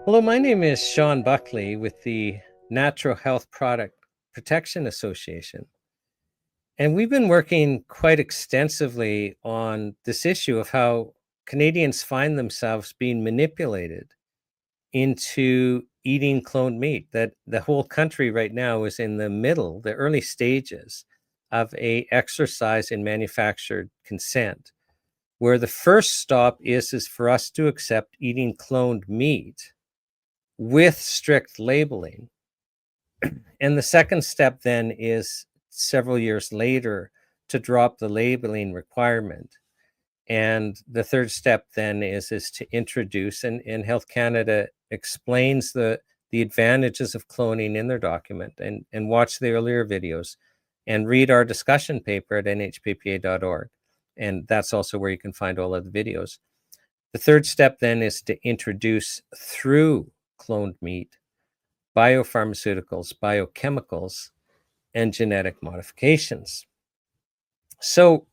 Hello, my name is Sean Buckley with the Natural Health Product Protection Association. And we've been working quite extensively on this issue of how Canadians find themselves being manipulated into eating cloned meat. That the whole country right now is in the early stages of a exercise in manufactured consent, where the first stop is for us to accept eating cloned meat with strict labeling. And the second step then is several years later to drop the labeling requirement. And the third step then is to introduce, and Health Canada explains the advantages of cloning in their document, and watch the earlier videos and read our discussion paper at nhppa.org. And that's also where you can find all of the videos. The third step then is to introduce through cloned meat biopharmaceuticals, biochemicals, and genetic modifications. So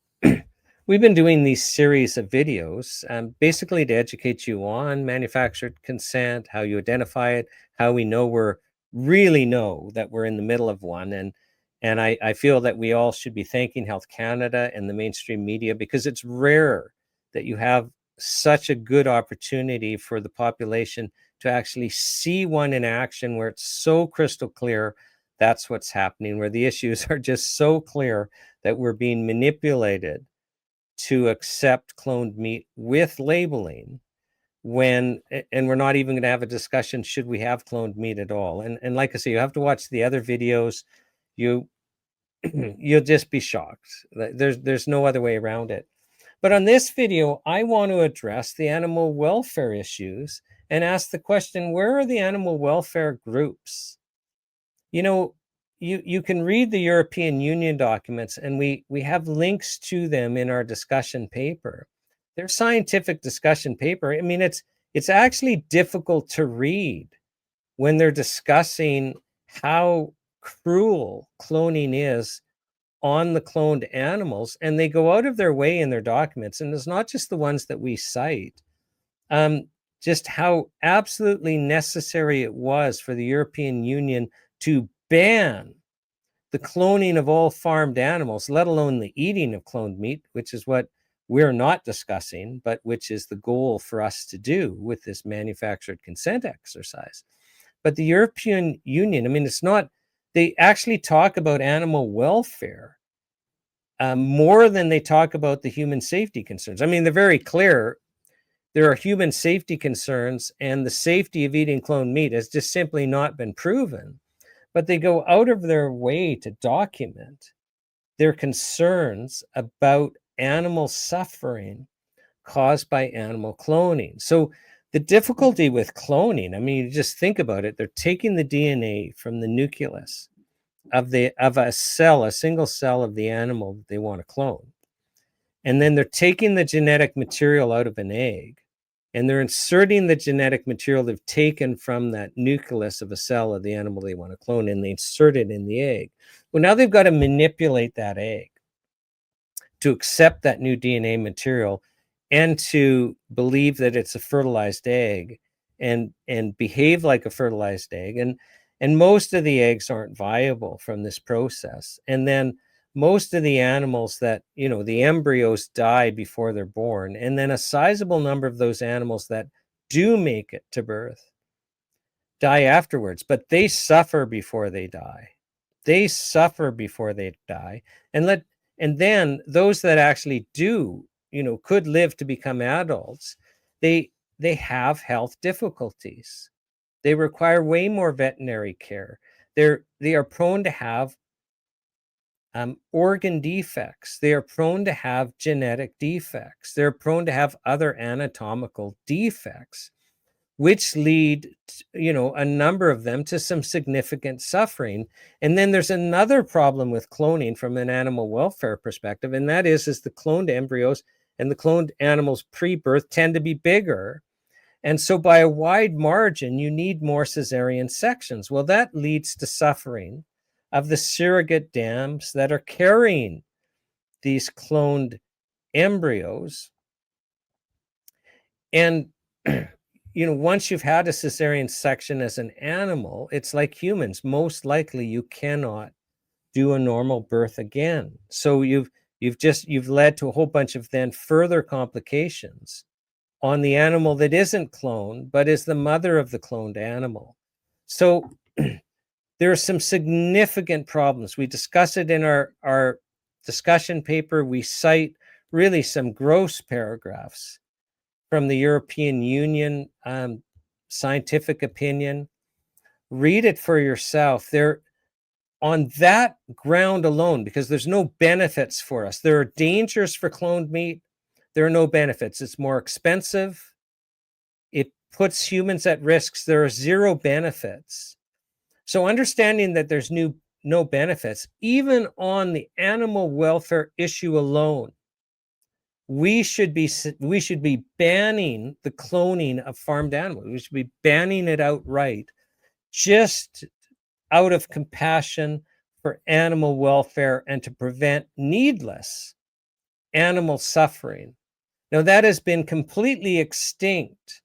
we've been doing these series of videos basically to educate you on manufactured consent, how you identify it, how we really know that we're in the middle of one. And I feel that we all should be thanking Health Canada and the mainstream media, because it's rare that you have such a good opportunity for the population to actually see one in action where it's so crystal clear that's what's happening, where the issues are just so clear that we're being manipulated to accept cloned meat with labeling, and we're not even going to have a discussion, should we have cloned meat at all? And like I say, you have to watch the other videos. You'll just be shocked. There's no other way around it. But on this video, I want to address the animal welfare issues and ask the question, where are the animal welfare groups? You can read the European Union documents, and we have links to them in our discussion paper. Their scientific discussion paper, I mean, it's actually difficult to read when they're discussing how cruel cloning is on the cloned animals, and they go out of their way in their documents, and it's not just the ones that we cite, just how absolutely necessary it was for the European Union to ban the cloning of all farmed animals, let alone the eating of cloned meat, which is what we're not discussing, but which is the goal for us to do with this manufactured consent exercise. But the European Union, I mean, it's not, they actually talk about animal welfare more than they talk about the human safety concerns. I mean, they're very clear. There are human safety concerns, and the safety of eating cloned meat has just simply not been proven. But they go out of their way to document their concerns about animal suffering caused by animal cloning. So the difficulty with cloning, I mean, you just think about it. They're taking the DNA from the nucleus of a cell, a single cell of the animal that they want to clone. And then they're taking the genetic material out of an egg, and they're inserting the genetic material they've taken from that nucleus of a cell of the animal they want to clone, and they insert it in the egg. Well, now they've got to manipulate that egg to accept that new DNA material and to believe that it's a fertilized egg and behave like a fertilized egg. And most of the eggs aren't viable from this process. And then most of the animals that, the embryos die before they're born. And then a sizable number of those animals that do make it to birth die afterwards, but they suffer before they die. They suffer before they die. And then those that actually do, could live to become adults, they have health difficulties. They require way more veterinary care. They are prone to have organ defects. They are prone to have genetic defects. They're prone to have other anatomical defects, which lead, a number of them to some significant suffering. And then there's another problem with cloning from an animal welfare perspective, and that is the cloned embryos and the cloned animals pre-birth tend to be bigger And so by a wide margin, you need more cesarean sections. Well, that leads to suffering of the surrogate dams that are carrying these cloned embryos. And once you've had a cesarean section as an animal, it's like humans. Most likely you cannot do a normal birth again. So you've led to a whole bunch of then further complications on the animal that isn't cloned, but is the mother of the cloned animal. So there are some significant problems. We discuss it in our discussion paper. We cite really some gross paragraphs from the European Union scientific opinion. Read it for yourself. There, on that ground alone, because there's no benefits for us. There are dangers for cloned meat. There are no benefits. It's more expensive. It puts humans at risks. There are zero benefits. So understanding that there's no benefits, even on the animal welfare issue alone, we should be banning the cloning of farmed animals. We should be banning it outright, just out of compassion for animal welfare and to prevent needless animal suffering. Now, that has been completely extinct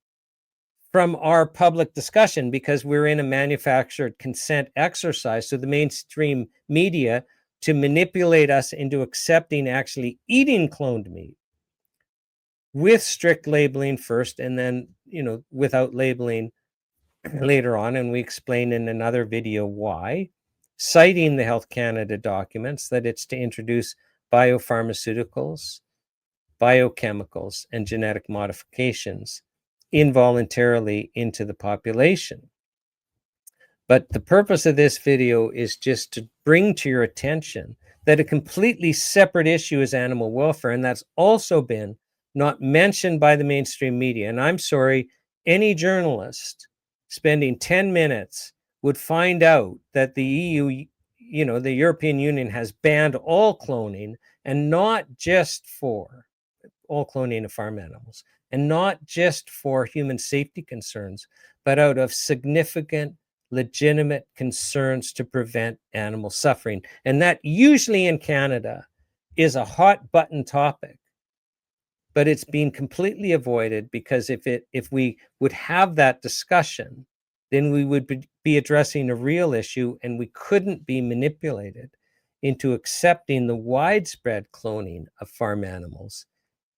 from our public discussion because we're in a manufactured consent exercise. So the mainstream media, to manipulate us into accepting actually eating cloned meat with strict labeling first, and then, without labeling later on. And we explain in another video why, citing the Health Canada documents, that it's to introduce biopharmaceuticals, biochemicals, and genetic modifications involuntarily into the population. But the purpose of this video is just to bring to your attention that a completely separate issue is animal welfare, and that's also been not mentioned by the mainstream media. And I'm sorry, any journalist spending 10 minutes would find out that the EU, the European Union, has banned all cloning, and not just for all cloning of farm animals, and not just for human safety concerns, but out of significant, legitimate concerns to prevent animal suffering. And that usually in Canada is a hot button topic, but it's been completely avoided, because if we would have that discussion, then we would be addressing a real issue, and we couldn't be manipulated into accepting the widespread cloning of farm animals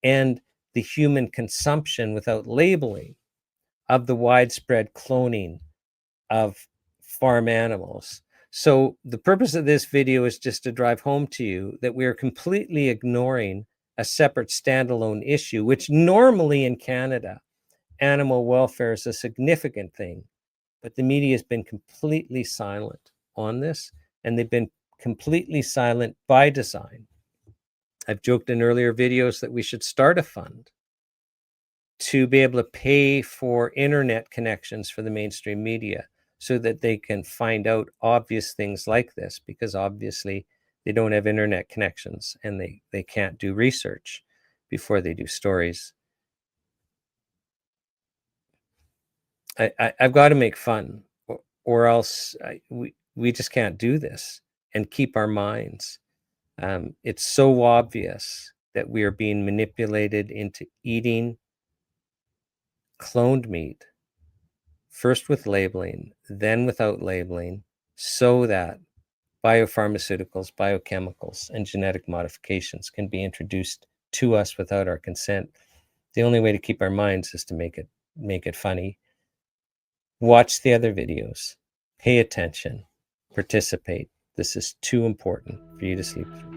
and the human consumption without labeling of the widespread cloning of farm animals. So the purpose of this video is just to drive home to you that we are completely ignoring a separate standalone issue, which normally in Canada, animal welfare is a significant thing, but the media has been completely silent on this, and they've been completely silent by design. I've joked in earlier videos that we should start a fund to be able to pay for internet connections for the mainstream media so that they can find out obvious things like this, because obviously they don't have internet connections and they can't do research before they do stories. I've got to make fun, or else we just can't do this and keep our minds. It's so obvious that we are being manipulated into eating cloned meat, first with labeling, then without labeling, so that biopharmaceuticals, biochemicals, and genetic modifications can be introduced to us without our consent. The only way to keep our minds is to make it funny. Watch the other videos, pay attention, participate. This is too important for you to sleep through.